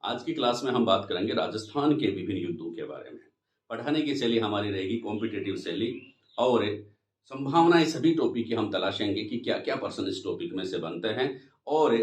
आज की क्लास में हम बात करेंगे राजस्थान के विभिन्न युद्धों के बारे में। पढ़ाने की शैली हमारी रहेगी कॉम्पिटिटिव शैली और संभावनाएं। सभी टॉपिक की हम तलाशेंगे कि क्या क्या पर्सन इस टॉपिक में से बनते हैं और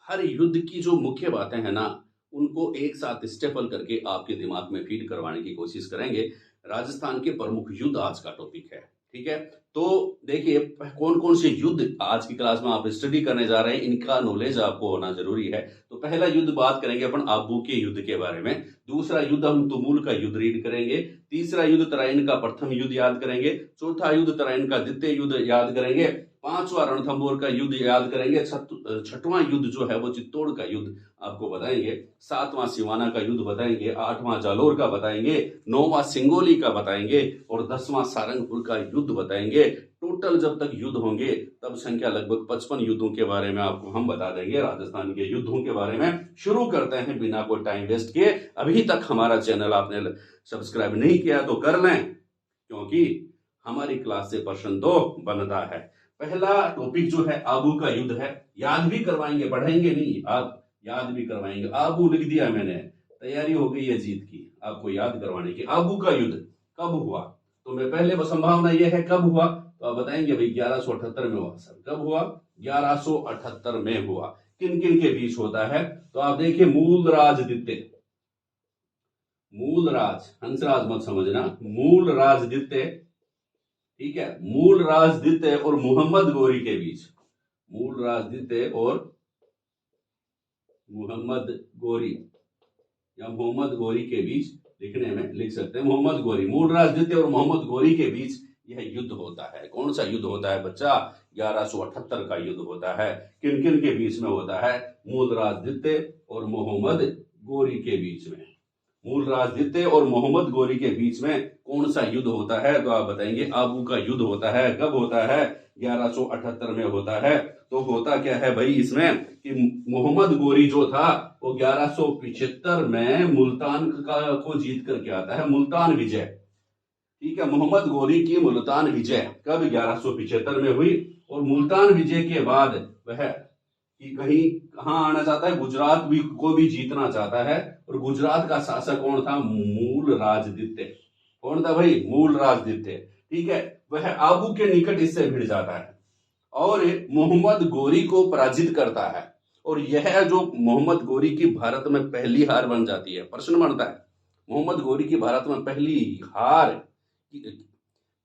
हर युद्ध की जो मुख्य बातें हैं ना, उनको एक साथ स्टेपल करके आपके दिमाग में फीड करवाने की कोशिश करेंगे। राजस्थान के प्रमुख युद्ध आज का टॉपिक है, ठीक है। तो देखिए, कौन कौन से युद्ध आज की क्लास में आप स्टडी करने जा रहे हैं, इनका नॉलेज आपको होना जरूरी है। तो पहला युद्ध बात करेंगे अपन आबू के युद्ध के बारे में। दूसरा युद्ध हम तुमुल का युद्ध रीड करेंगे। तीसरा युद्ध तराइन का प्रथम युद्ध याद करेंगे। चौथा युद्ध तराइन का द्वितीय युद्ध याद करेंगे। पांचवा रणथंभौर का युद्ध याद करेंगे। छठवां युद्ध जो है वो चित्तौड़ का युद्ध आपको बताएंगे। सातवां सिवाना का युद्ध बताएंगे। आठवां जालोर का बताएंगे। नौवां सिंगोली का बताएंगे और 10वां सारंगपुर का युद्ध बताएंगे। टोटल जब तक युद्ध होंगे तब संख्या लगभग 55 युद्धों के बारे में आपको हम बता देंगे, राजस्थान के युद्धों के बारे में। शुरू करते हैं बिना कोई टाइम वेस्ट किए। अभी तक हमारा चैनल आपने सब्सक्राइब नहीं किया तो कर लें, क्योंकि हमारी क्लास से प्रश्न 2 बनता है। पहला टॉपिक जो है आबू का युद्ध है। याद भी करवाएंगे, पढ़ेंगे नहीं, आप याद भी करवाएंगे। आबू लिख दिया मैंने, तैयारी हो गई है जीत की, आपको याद करवाने की। आबू का युद्ध कब हुआ? तो मैं पहले संभावना यह है कब हुआ, तो आप बताएंगे भाई 1178 में हुआ। सर कब हुआ? 1178 में हुआ। किन किन के बीच होता है? तो आप देखिए, मूलराज द्वितीय, मूलराज, हंसराज मत समझना, मूलराज द्वितीय, ठीक है, मूलराज द्वितीय और मोहम्मद गोरी के बीच, मूलराज द्वितीय और मोहम्मद गोरी या मोहम्मद गोरी के बीच लिखने में लिख सकते हैं मोहम्मद गोरी। मूलराज द्वितीय और मोहम्मद गोरी के बीच यह युद्ध होता है। कौन सा युद्ध होता है बच्चा? 1178 का युद्ध होता है। किन किन के बीच में होता है? मूलराज द्वितीय और मोहम्मद गोरी के बीच में। मूलराज द्वितीय और मोहम्मद गोरी के बीच में कौन सा युद्ध होता है? तो आप बताएंगे आबू का युद्ध होता है। कब होता है? 1178 में होता है। तो होता क्या है भाई इसमें कि मोहम्मद गोरी जो था वो 1175 में मुल्तान को जीत करके आता है। मुल्तान विजय, ठीक है, मोहम्मद गोरी की मुल्तान विजय कब? 1175 में हुई। और मुल्तान विजय के बाद वह कि कहीं कहां आना चाहता है? गुजरात भी को भी जीतना चाहता है। और गुजरात का शासक कौन था? मूलराज द्वितीय। कौन था भाई? मूलराज द्वितीय, ठीक है। वह आबू के निकट इससे भिड़ जाता है और मोहम्मद गोरी को पराजित करता है। और यह जो मोहम्मद गोरी की भारत में पहली हार बन जाती है। प्रश्न बनता है, मोहम्मद गोरी की भारत में पहली हार,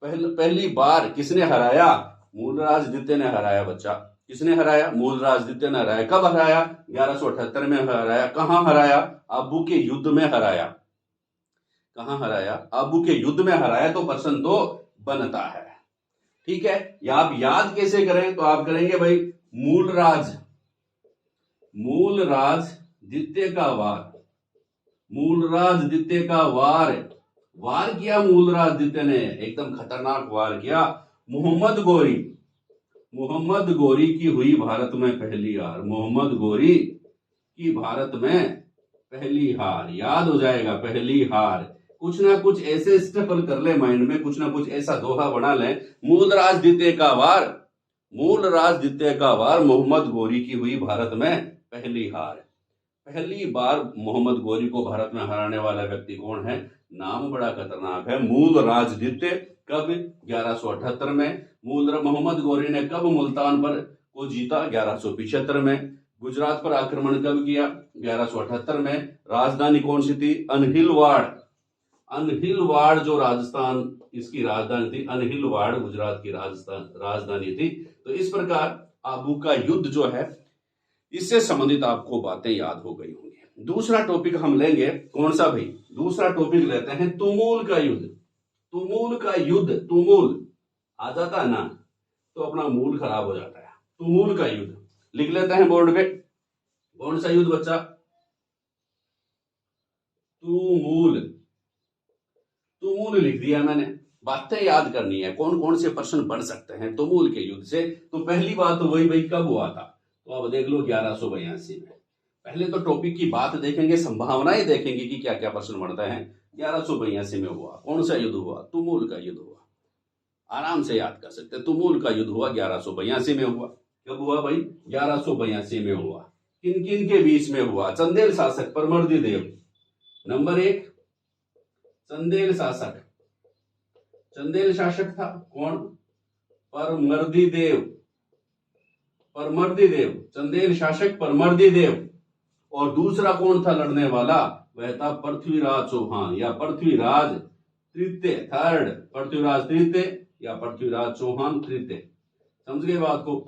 पहली बार किसने हराया? मूलराज द्वितीय ने हराया बच्चा। किसने हराया? मूलराज द्वितीय ने हराया। कब हराया? 1178 में हराया। कहां हराया? आबू के युद्ध में हराया। कहां हराया? आबू के युद्ध में हराया। तो प्रश्न 2 बनता है, ठीक है। या आप याद कैसे करें? तो आप करेंगे भाई मूलराज, मूलराज द्वितीय का वार, मूलराज द्वितीय का वार किया मूलराज द्वितीय ने, एकदम खतरनाक वार किया। मोहम्मद गोरी, मोहम्मद गोरी की हुई भारत में पहली हार। मोहम्मद गोरी की भारत में पहली हार, याद हो जाएगा, पहली हार। कुछ ना कुछ ऐसे स्टेपल कर ले माइंड में, कुछ ना कुछ ऐसा दोहा बना ले। मूलराज द्वितीय का वार, मूलराज द्वितीय का वार, मोहम्मद गोरी की हुई भारत में पहली हार। पहली बार मोहम्मद गोरी को भारत में हराने वाला व्यक्ति कौन है? नाम बड़ा खतरनाक है, मूलराज द्वितीय। कब? 1178 में। मोहम्मद गोरी ने कब मुल्तान पर को जीता? 1175 में। गुजरात पर आक्रमण कब किया? 1178 में। राजधानी कौन सी थी? अनहिलवाड़, अनहिलवाड़ जो राजस्थान इसकी राजधानी थी, अनहिलवाड़ गुजरात की राजधानी थी। तो इस प्रकार आबू का युद्ध जो है, इससे संबंधित आपको बातें याद हो गई होंगी। दूसरा टॉपिक हम लेंगे, कौन सा भाई? दूसरा टॉपिक लेते हैं तुमुल का युद्ध। तुमुल का युद्ध, तुमुल आ जाता है ना तो अपना मूल खराब हो जाता है। तुमुल का युद्ध लिख लेते हैं बोर्ड पे। कौन सा युद्ध बच्चा? तुमुल, तुमुल लिख दिया मैंने। बातें याद करनी है, कौन कौन से प्रश्न बन सकते हैं तुमुल के युद्ध से। तो पहली बात तो वही भाई कब हुआ था? तो अब देख लो 1182 में। पहले तो टॉपिक की बात देखेंगे, संभावनाएं देखेंगे कि क्या क्या प्रश्न बनता है। 1182 में हुआ। कौन सा युद्ध हुआ? तुमुल का युद्ध हुआ। आराम से याद कर सकते हैं, तुमुल का युद्ध हुआ 1182 में हुआ। कब हुआ भाई? 1182 में हुआ। किन किन के बीच में हुआ? चंदेल शासक परमर्दी देव। नंबर 1 चंदेल शासक, चंदेल शासक था कौन? परमर्दी देव, परमर्दी देव, चंदेल शासक परमर्दी देव। और दूसरा कौन था लड़ने वाला? वह था पृथ्वीराज चौहान या पृथ्वीराज तृतीय, थर्ड पृथ्वीराज तृतीय या पृथ्वीराज चौहान तृतीय। समझ गए बात को?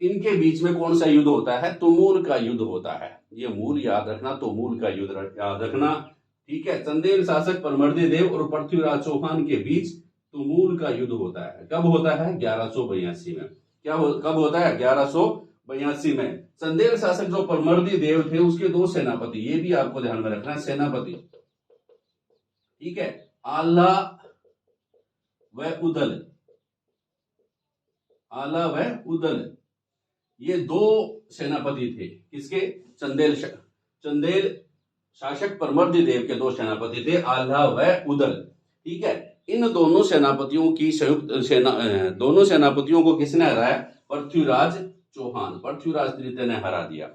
इनके बीच में कौन सा युद्ध होता है? तुमुल का युद्ध होता है। ये मूल याद रखना, तुमुल का युद्ध याद रखना, ठीक है। चंदेल शासक परमर्दी देव और पृथ्वीराज चौहान के बीच तुमुल का युद्ध होता है। कब होता है? 1182 में। कब होता है? 1182 में। चंदेल शासक जो परमर्दी देव थे उसके 2 सेनापति, ये भी आपको ध्यान में रखना है, सेनापति, ठीक है, आला व उदल, आला व उदल, ये 2 सेनापति थे। किसके? चंदेल शासक परमर्दी देव के 2 सेनापति थे, आला व उदल, ठीक है। इन दोनों सेनापतियों की संयुक्त दोनों सेनापतियों को किसने हराया? पृथ्वीराज चौहान, पृथ्वीराज तृतीय ने हरा दिया।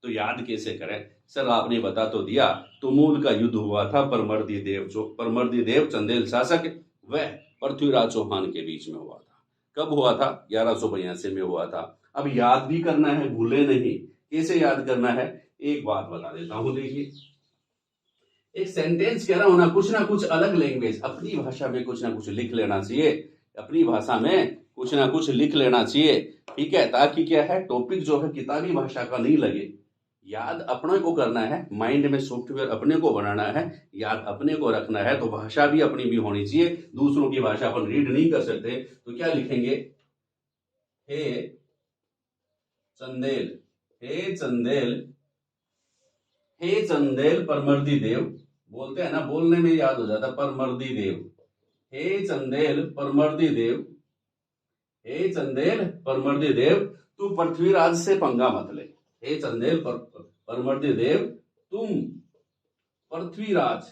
तो याद कैसे करें? सर आपने बता तो दिया, तुमुल का युद्ध हुआ था परमर्दी देव चंदेल शासक व पृथ्वीराज चौहान के बीच में हुआ था। कब हुआ था? 1182 में हुआ था। अब याद भी करना है, भूले नहीं। कैसे याद करना है? एक बात बता देता हूं, देखिए, एक सेंटेंस कह रहा हूं ना, कुछ अलग लैंग्वेज, अपनी भाषा में कुछ ना कुछ लिख लेना चाहिए, अपनी भाषा में कुछ ना कुछ लिख लेना चाहिए, ठीक है, ताकि क्या है, टॉपिक जो है किताबी भाषा का नहीं लगे। याद अपने को करना है, माइंड में सॉफ्टवेयर अपने को बनाना है, याद अपने को रखना है, तो भाषा भी अपनी भी होनी चाहिए। दूसरों की भाषा अपन रीड नहीं कर सकते, तो क्या लिखेंगे? हे चंदेल, हे चंदेल, हे चंदेल परमर्दी देव, बोलते हैं ना, बोलने में याद हो जाता, परमर्दी देव, हे चंदेल परमर्दी देव, हे चंदेल परमर्दी देव, तू पृथ्वीराज से पंगा मत ले। हे चंदेल परमर्दी देव, तुम पृथ्वीराज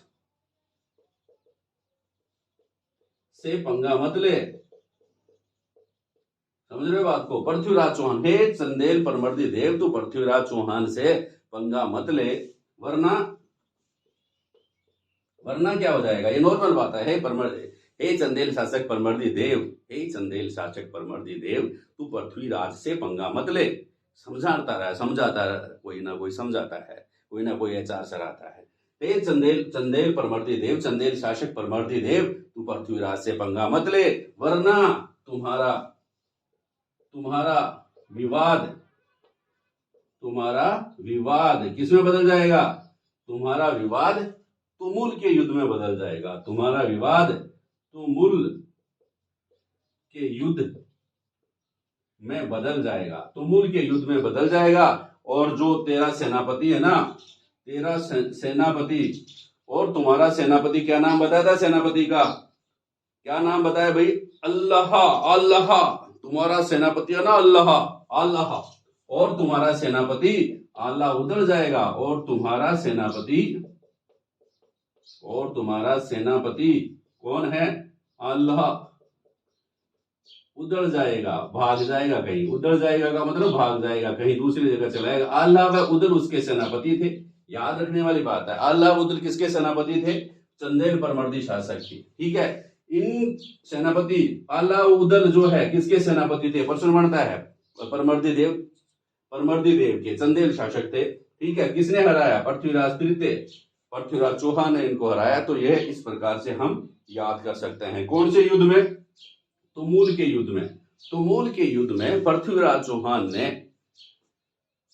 से पंगा मत ले। समझ रहे हो बात को? पृथ्वीराज चौहान, हे चंदेल परमर्दी देव, तू पृथ्वीराज चौहान से पंगा मत ले, वरना क्या हो जाएगा? ये नॉर्मल बात है। हे चंदेल शासक परमर्दी देव, हे चंदेल शासक परमर्दी देव, तू पृथ्वीराज से पंगा मत ले। समझाता रहा, कोई ना कोई समझाता है, कोई ना कोई आचार सराहता है। हे चंदेल परमर्दी देव, चंदेल शासक परमर्दी देव, तू पृथ्वीराज से पंगा मत ले, वरना तुम्हारा विवाद किसमें बदल जाएगा? तुम्हारा विवाद तुमुल के युद्ध में बदल जाएगा। तुम्हारा विवाद तुमुल के युद्ध में बदल जाएगा, तुमुल के युद्ध में बदल जाएगा। और जो तेरा सेनापति है ना, तेरा सेनापति और तुम्हारा सेनापति, क्या नाम बताया था सेनापति का? क्या नाम बताया भाई? अल्लाह। तुम्हारा सेनापति है ना अल्लाह, और तुम्हारा सेनापति आला उधर जाएगा, और तुम्हारा सेनापति कौन है? अल्लाह उधर जाएगा, भाग जाएगा कहीं। उधर जाएगा का मतलब भाग जाएगा, कहीं दूसरी जगह चलाएगा। अल्लाह व उधर उसके सेनापति थे। याद रखने वाली बात है, अल्लाह उधर किसके सेनापति थे? चंदेल परमर्दी शासक की, ठीक है। इन सेनापति अल्लाह उदल जो है किसके सेनापति थे? प्रश्न बनता है, परमर्दी देव के चंदेल शासक थे, ठीक है। किसने हराया? पृथ्वीराज तृतीय, पृथ्वीराज चौहान ने इनको हराया। तो यह इस प्रकार से हम याद कर सकते हैं। कौन से युद्ध में? तुमुल के युद्ध में। तुमुल के युद्ध में पृथ्वीराज चौहान ने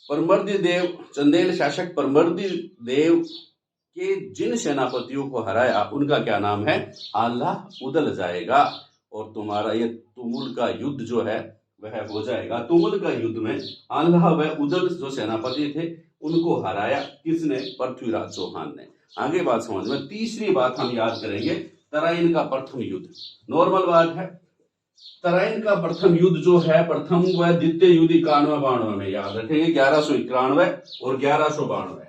परमर्दी देव, चंदेल शासक परमर्दी देव के जिन सेनापतियों को हराया उनका क्या नाम है? आला उदल जाएगा। और तुम्हारा ये तुमुल का युद्ध जो है वह हो जाएगा। तुमुल का युद्ध में आल्हा व उदल जो सेनापति थे उनको हराया किसने? पृथ्वीराज चौहान ने। आगे बात समझ में। तीसरी बात हम याद करेंगे, तराइन का प्रथम युद्ध। नॉर्मल बात है, तराइन का प्रथम युद्ध जो है, प्रथम व द्वितीय युद्ध 91-92 में याद रखेंगे। 1191 और 1192।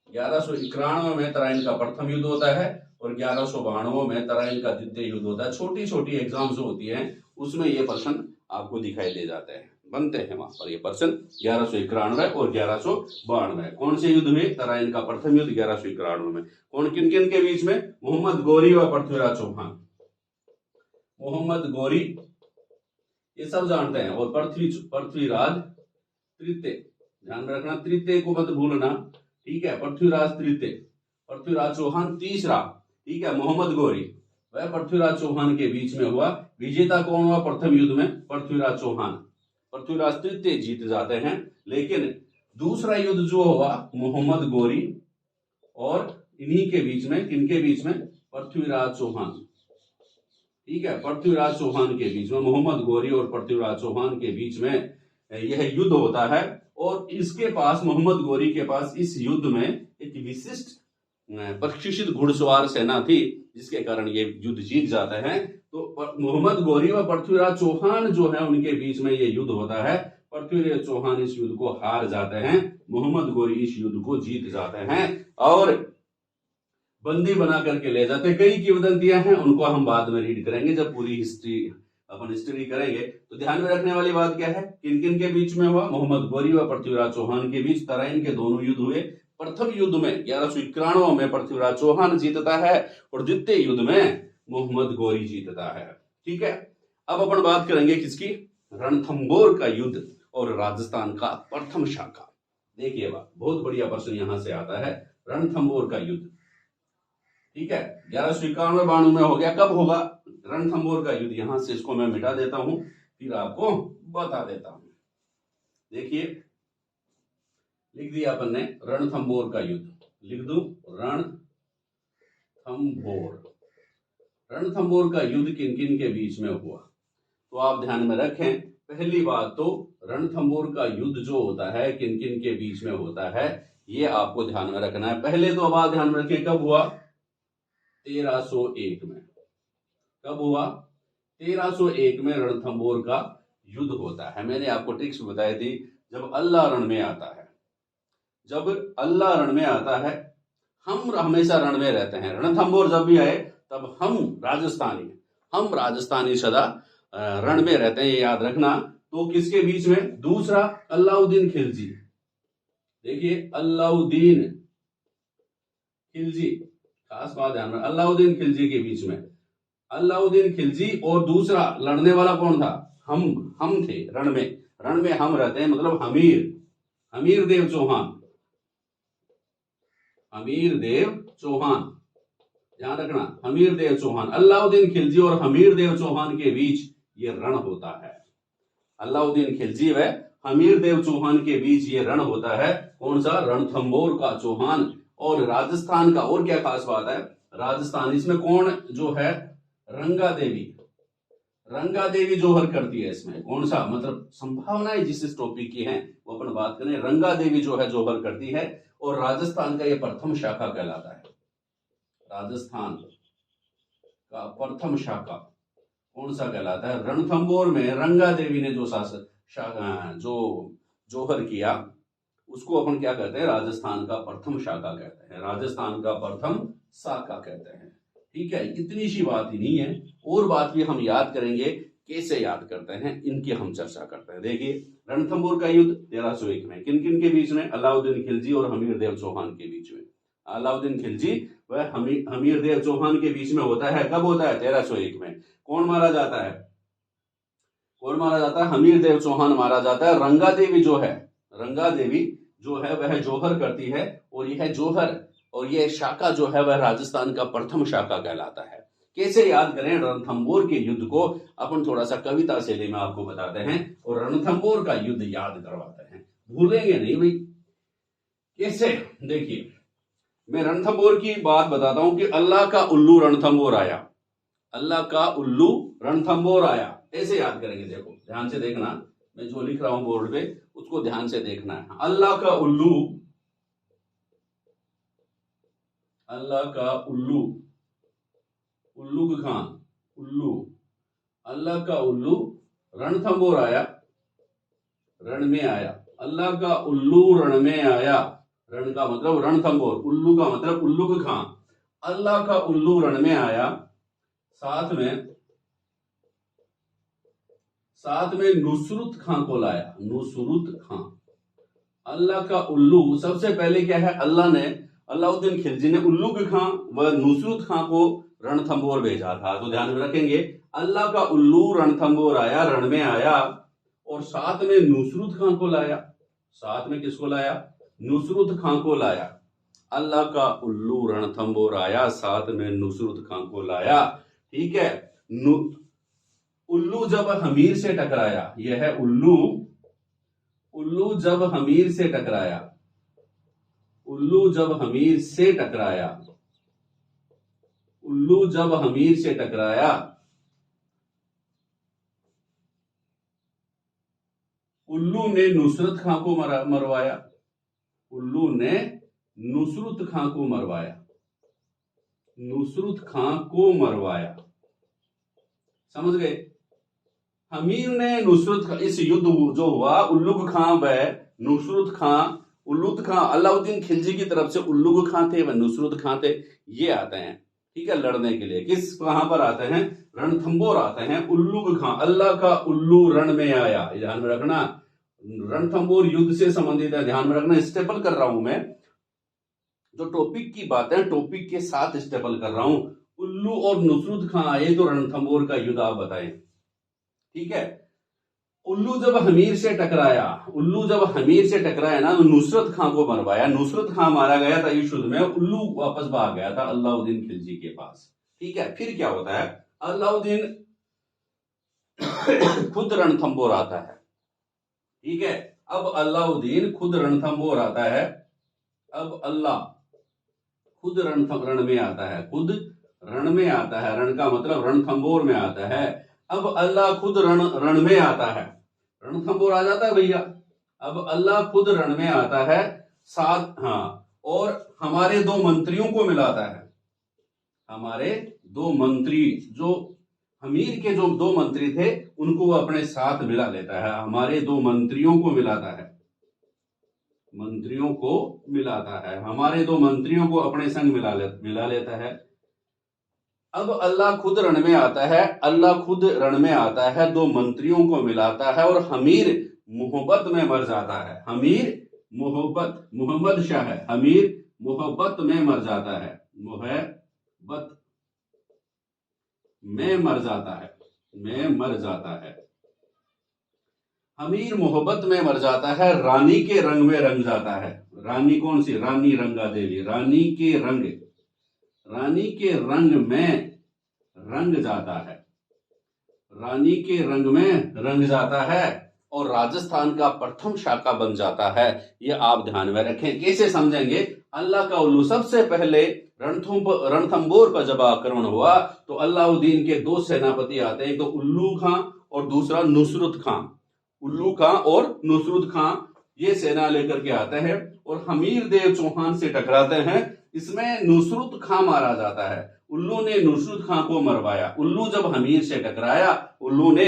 1191 में तराइन का प्रथम युद्ध होता है और 1192 में तराइन का द्वितीय युद्ध होता है। छोटी छोटी एग्जाम जो होती है उसमें ये प्रश्न आपको दिखाई दे जाते हैं। बनते हैं वहां पर ये पर्सन 1191 और 1192। कौन से युद्ध में? तराइन का प्रथम युद्ध 1191 में। कौन किन किन के बीच में? मोहम्मद गोरी व पृथ्वीराज चौहान। मोहम्मद गोरी ये सब जानते हैं, और पृथ्वीराज तृतीय, ध्यान में रखना, तृतीय को मत भूलना, ठीक है। पृथ्वीराज तृतीय, पृथ्वीराज चौहान तीसरा, ठीक है। मोहम्मद गोरी वह पृथ्वीराज चौहान के बीच में हुआ। विजेता कौन हुआ प्रथम युद्ध में? पृथ्वीराज चौहान। पृथ्वीराज तृतीय जीत जाते हैं, लेकिन दूसरा युद्ध जो हुआ मोहम्मद गोरी और इन्हीं के बीच में, किनके बीच में? पृथ्वीराज चौहान, ठीक है। पृथ्वीराज चौहान के बीच में, मोहम्मद गोरी और पृथ्वीराज चौहान के बीच में यह युद्ध होता है। और इसके पास, मोहम्मद गोरी के पास इस युद्ध में एक विशिष्ट प्रशिक्षित घुड़सवार सेना थी, जिसके कारण ये युद्ध जीत जाते हैं। तो मोहम्मद गोरी व पृथ्वीराज चौहान जो है उनके बीच में ये युद्ध होता है। पृथ्वीराज चौहान इस युद्ध को हार जाते हैं, मोहम्मद गोरी इस युद्ध को जीत जाते हैं और बंदी बना करके ले जाते हैं। कई किंवदंतियां हैं, उनको हम बाद में रीड करेंगे जब पूरी हिस्ट्री करेंगे। तो ध्यान में रखने वाली बात क्या है? किन किन के बीच में हुआ? मोहम्मद गोरी व पृथ्वीराज चौहान के बीच तराइन के दोनों युद्ध हुए। प्रथम युद्ध में 1191 में पृथ्वीराज चौहान जीतता है और द्वितीय युद्ध में मोहम्मद गोरी जीतता है, ठीक है। अब अपन बात करेंगे किसकी? रणथंबोर का युद्ध और राजस्थान का प्रथम शाखा। देखिए बहुत बढ़िया प्रश्न यहां से आता है। रणथंबोर का युद्ध, ठीक है, 1191-92 में हो गया। कब होगा रणथंबोर का युद्ध? यहां से इसको मैं मिटा देता हूं, फिर आपको बता देता हूं। देखिए लिख दिया अपन ने रणथंबोर का युद्ध, लिख दूं रणथंबोर। रणथंबोर का युद्ध किन किन के बीच में हुआ? तो आप ध्यान में रखें, पहली बात तो रणथंबोर का युद्ध जो होता है किन किन के बीच में होता है, ये आपको ध्यान में रखना है। पहले तो अब आप ध्यान में रखें, कब हुआ? 1301 में। कब हुआ? 1301 में रणथंबोर का युद्ध होता है। मैंने आपको ट्रिक्स बताई थी, जब अल्लाह रण में आता है, जब अल्लाह रण में आता है, हम हमेशा रण में रहते हैं। रणथंबोर जब भी आए तब हम राजस्थानी सदा रण में रहते हैं, ये याद रखना। तो किसके बीच में? दूसरा अलाउद्दीन खिलजी। देखिए अलाउद्दीन खिलजी, खास बात ध्यान में, अलाउद्दीन खिलजी के बीच में, अलाउद्दीन खिलजी और दूसरा लड़ने वाला कौन था? हम थे रण में हम रहते हैं, मतलब हमीर देव चौहान। हमीर देव चौहान, ध्यान रखना, हमीर देव चौहान। अलाउद्दीन खिलजी और हमीर देव चौहान के बीच ये रण होता है। अलाउद्दीन खिलजी व हमीर देव चौहान के बीच ये रण होता है। कौन सा? रणथंबोर का चौहान। और राजस्थान का और क्या खास बात है? राजस्थान, इसमें कौन जो है? रंगा देवी जोहर करती है इसमें। कौन सा? मतलब संभावनाएं जिस टॉपिक की हैं वो अपन बात करें। रंगा देवी जो है जोहर करती है, और राजस्थान का ये प्रथम शाखा कहलाता है। राजस्थान का प्रथम शाखा कौन सा कहलाता है? रणथंबोर में रंगा देवी ने जो जोहर किया, उसको अपन क्या कहते हैं? राजस्थान का प्रथम शाखा कहते हैं, राजस्थान का प्रथम शाखा कहते हैं, ठीक है। इतनी सी बात ही नहीं है, और बात भी हम याद करेंगे। कैसे याद करते हैं इनकी हम चर्चा करते हैं। देखिए रणथंबोर का युद्ध 1301 में किन किन के बीच में? अलाउद्दीन खिलजी और हमीर देव चौहान के बीच में। अलाउद्दीन खिलजी व हमीर देव चौहान के बीच में होता है। कब होता है? 1301 में। कौन मारा जाता है? हमीर देव चौहान मारा जाता है। रंगा देवी जो है वह जोहर करती है, और यह जोहर और यह शाखा जो है वह राजस्थान का प्रथम शाखा कहलाता है। कैसे याद करें रणथंबोर के युद्ध को? अपन थोड़ा सा कविता शैली में आपको बताते हैं और रणथंबोर का युद्ध याद करवाते हैं, भूलेंगे नहीं भाई। कैसे? देखिए मैं रणथंबोर की बात बताता हूं कि अल्लाह का उल्लू रणथंबोर आया। अल्लाह का उल्लू रणथंबोर आया, ऐसे याद करेंगे। देखो ध्यान से देखना, मैं जो लिख रहा हूं बोर्ड पे उसको ध्यान से देखना है। अल्लाह का उल्लू उल्लू खान, अल्लाह का उल्लू रणथंबोर आया, रण में आया। अल्लाह का उल्लू रण में आया, रण का मतलब रणथंबोर, उल्लू का मतलब उल्लुक खां। अल्लाह का उल्लू रण में आया, साथ साथ में नुसरत खां को लाया, नुसरत खां। अल्लाह का उल्लू, सबसे पहले क्या है, अल्लाह ने, अलाउद्दीन खिलजी ने उल्लू खां व नुसरत खां को रणथंबोर भेजा था। तो ध्यान में रखेंगे, अल्लाह का उल्लू रणथंबोर आया, रण में आया, और साथ में नुसरत खां को लाया। साथ में किसको लाया? नुसरत खां को लाया। अल्लाह का उल्लू रणथंबोर आया, साथ में नुसरत खां को लाया। ठीक है। उल्लू जब हमीर से टकराया, यह है उल्लू, उल्लू जब हमीर से टकराया, उल्लू जब हमीर से टकराया, उल्लू जब हमीर से टकराया, उल्लू ने नुसरत खां को मरवाया, उल्लू ने नुसरत खां को मरवाया, नुसरत खां को मरवाया। समझ गए? हमीर ने नुसरत खां, इस युद्ध जो हुआ, उल्लुग खां व नुसरत खां, उल्लुग खां अलाउद्दीन खिलजी की तरफ से उल्लुग खां थे व नुसरत खां थे, ये आते हैं, ठीक है, लड़ने के लिए। किस, कहां पर आते हैं? रणथंबोर आते हैं। उल्लुग खां, अल्लाह का उल्लू रण में आया, ध्यान में रखना, रणथंबोर युद्ध से संबंधित है, ध्यान में रखना। स्टेपल कर रहा हूं मैं, जो टॉपिक की बात है टॉपिक के साथ स्टेपल कर रहा हूं। उल्लू और नुसरत खां आए तो रणथंबोर का युद्ध आप बताएं, ठीक है। उल्लू जब हमीर से टकराया, उल्लू जब हमीर से टकराया ना, तो नुसरत खां को मरवाया, नुसरत खां मारा गया था इस युद्ध में, उल्लू वापस भाग गया था अलाउद्दीन खिलजी के पास, ठीक है। फिर क्या होता है, अलाउद्दीन खुद रणथंबोर आता है, ठीक है। अब अलाउद्दीन खुद रणथंबोर आता है, अब अल्लाह खुद रण में आता है, खुद रण में आता है, रण का मतलब रणथंबोर में आता है। अब अल्लाह खुद रण में आता है, रणथंबोर आ जाता है भैया। अब अल्लाह खुद रण में आता है, साथ, हाँ, और हमारे दो मंत्रियों को मिलाता है, हमारे दो मंत्री, जो हमीर के जो दो मंत्री थे उनको वो अपने साथ मिला लेता है, हमारे दो मंत्रियों को मिलाता है, मंत्रियों को मिलाता है, हमारे दो मंत्रियों को अपने संग मिला लेता है। अब अल्लाह खुद रण में आता है, अल्लाह खुद रण में आता है, दो मंत्रियों को मिलाता है, और हमीर मोहब्बत में मर जाता है, हमीर मोहब्बत, मोहम्मद शाह है, हमीर मोहब्बत में मर जाता है, मोहब्बत में मर जाता है, में मर जाता है, हमीर मोहब्बत में मर जाता है, रानी के रंग में रंग जाता है। रानी कौन सी? रानी रंगा देवी, रानी के रंग, रानी के रंग में रंग जाता है, रानी के रंग में रंग जाता है, और राजस्थान का प्रथम शाखा बन जाता है। ये आप ध्यान में रखें। कैसे समझेंगे? अल्लाह का उल्लू, सबसे पहले रणथंबोर पर जब आक्रमण हुआ तो अलाउद्दीन के दो सेनापति आते हैं, एक तो उल्लू खां और दूसरा नुसरत खां। उल्लू खां और नुसरत खां ये सेना लेकर के आते हैं और हमीर देव चौहान से टकराते हैं। इसमें नुसरत खां मारा जाता है, उल्लू ने नुसरत खां को मरवाया। उल्लू जब हमीर से टकराया, उल्लू ने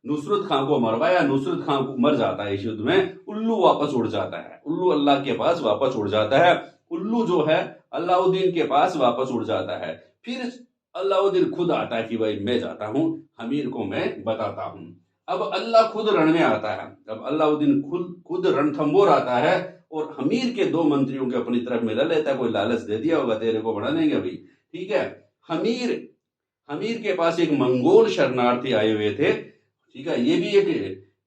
नुसरत खां को मरवाया, नुसरत खां को मर जाता है इस युद्ध में। उल्लू वापस उड़ जाता है, उल्लू अल्लाह के पास वापस उड़ जाता है, उल्लू जो है अलाउद्दीन के पास वापस उड़ जाता है। फिर अलाउद्दीन खुद आता है कि भाई मैं जाता हूं, हमीर को मैं बताता हूं। अब अल्लाह खुद रण में आता है, अब अलाउद्दीन खुद रणथंबोर आता है और हमीर के दो मंत्रियों के अपनी तरफ मिला लेता है। कोई लालच दे दिया होगा, तेरे को बढ़ा देंगे अभी, ठीक है। हमीर के पास एक मंगोल शरणार्थी आए हुए थे, ठीक है। ये भी एक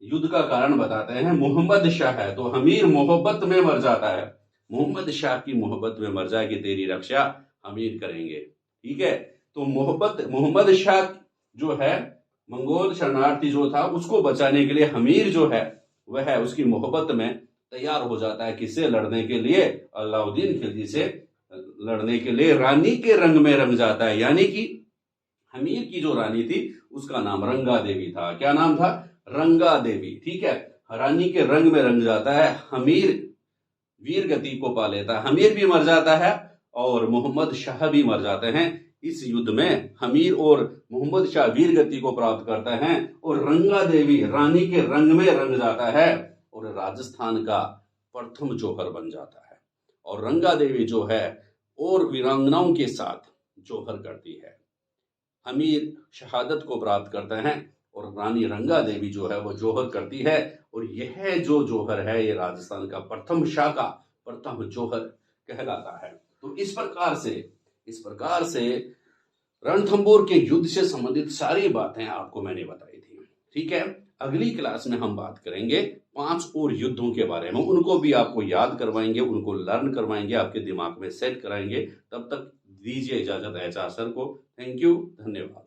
युद्ध का कारण बताते हैं। मोहम्मद शाह है, तो हमीर मोहब्बत में मर जाता है, मोहम्मद शाह की मोहब्बत में मर जाए कि तेरी रक्षा हमीर करेंगे, ठीक है। तो मोहम्मद शाह जो है, मंगोल शरणार्थी जो था, उसको बचाने के लिए हमीर जो है वह है उसकी मोहब्बत में तैयार हो जाता है, किससे लड़ने के लिए? अलाउद्दीन खिलजी से लड़ने के लिए रानी के रंग में रंग जाता है। यानी कि हमीर की जो रानी थी उसका नाम रंगा देवी था। क्या नाम था? रंगा देवी, ठीक है। रानी के रंग में रंग जाता है, हमीर वीर गति को पा लेता है, हमीर भी मर जाता है और मोहम्मद शाह भी मर जाते हैं। इस युद्ध में हमीर और मोहम्मद शाह वीर गति को प्राप्त करते हैं और रंगा देवी रानी के रंग में रंग जाता है और राजस्थान का प्रथम जौहर बन जाता है। और रंगा देवी जो है और वीरांगनाओं के साथ जौहर करती है, हमीर शहादत को प्राप्त करते हैं और रानी रंगा देवी जो है वो जौहर करती है, और यह जो जौहर है ये राजस्थान का प्रथम शाखा, प्रथम जौहर कहलाता है। तो इस प्रकार से रणथंभौर के युद्ध से संबंधित सारी बातें आपको मैंने बताई थी। ठीक है, अगली क्लास में हम बात करेंगे 5 और युद्धों के बारे में, उनको भी आपको याद करवाएंगे, उनको लर्न करवाएंगे, आपके दिमाग में सेट कराएंगे। तब तक दीजिए इजाजत एचआर सर को। थैंक यू, धन्यवाद।